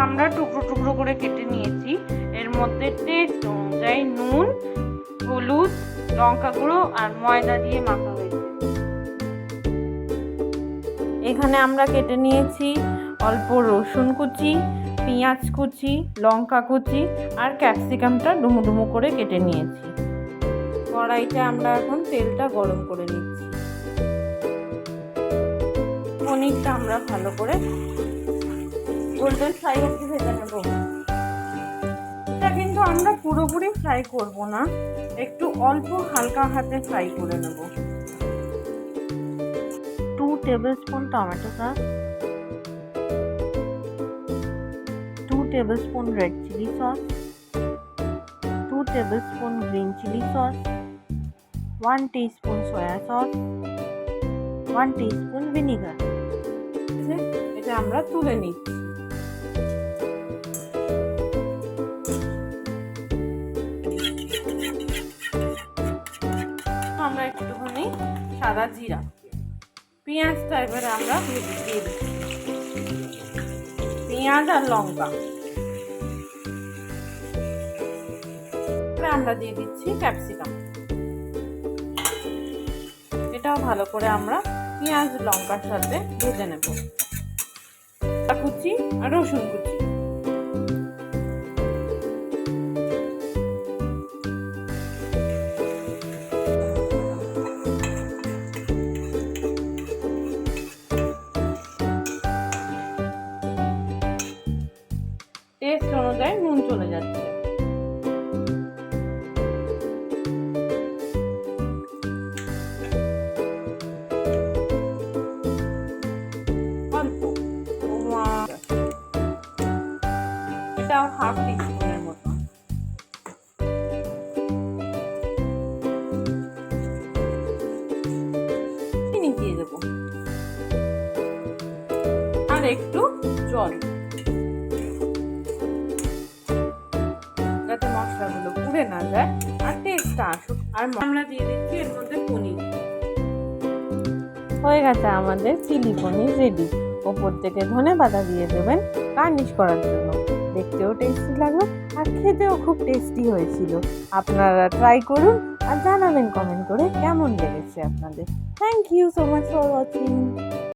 আমরা টুকরো টুকরো করে কেটে নিয়েছি। এর মধ্যে টেস্ট অনুযায়ী নুন, হলুদ, লঙ্কা গুঁড়ো আর ময়দা দিয়ে মাখা হয়েছে। এখানে আমরা কেটে নিয়েছি অল্প রসুন কুচি, পেঁয়াজ কুচি, লঙ্কা কুচি আর ক্যাপসিকামটা ডুমো ডুমো করে কেটে নিয়েছি। কড়াইতে আমরা এখন তেলটা গরম করে নিচ্ছি। পনিরটা আমরা ভালো করে গোল্ডেন ফ্রাই অবধি ভেজে নেব। এটা কিন্তু আমরা পুরোপুরি ফ্রাই করব না, একটু অল্প হালকা হাতে ফ্রাই করে নেব। 2 tablespoon tomato sauce, 2 tablespoon red chili sauce, 2 tablespoon green chili sauce, 1 teaspoon soya sauce, 1 teaspoon vinegar। এটা আমরা তুলে নিচ্ছি। আমরা একটুখানি সাদা জিরা, পেঁয়াজটা এবারে আমরা দিয়ে দিচ্ছি। পেঁয়াজ আর লঙ্কা আমরা দিয়ে দিচ্ছি ক্যাপসিকাম। এটাও ভালো করে আমরা পেঁয়াজ লঙ্কার সাথে ভেজে নেব। কুচি আর রসুন কুচি, টেস্ট অনুযায়ী নুন চলে যাচ্ছে। অল্প এটা হাফ টিস্পুনের মতো। চিনি দিয়ে দেবো আর একটু জল, যাতে মশলাগুলো পুড়ে না যায় আর টেস্টটা আসুক। আর আমরা দিয়ে দিচ্ছি এর মধ্যে পনির। হয়ে গেছে আমাদের চিলি পনির রেডি। ওপর থেকে ধনেপাতা দিয়ে দেবেন গার্নিশ করার জন্য। দেখতেও টেস্টি লাগবে আর খেতেও খুব টেস্টি হয়েছিল। আপনারা ট্রাই করুন আর জানাবেন কমেন্ট করে কেমন লেগেছে আপনাদের। Thank you so much for watching.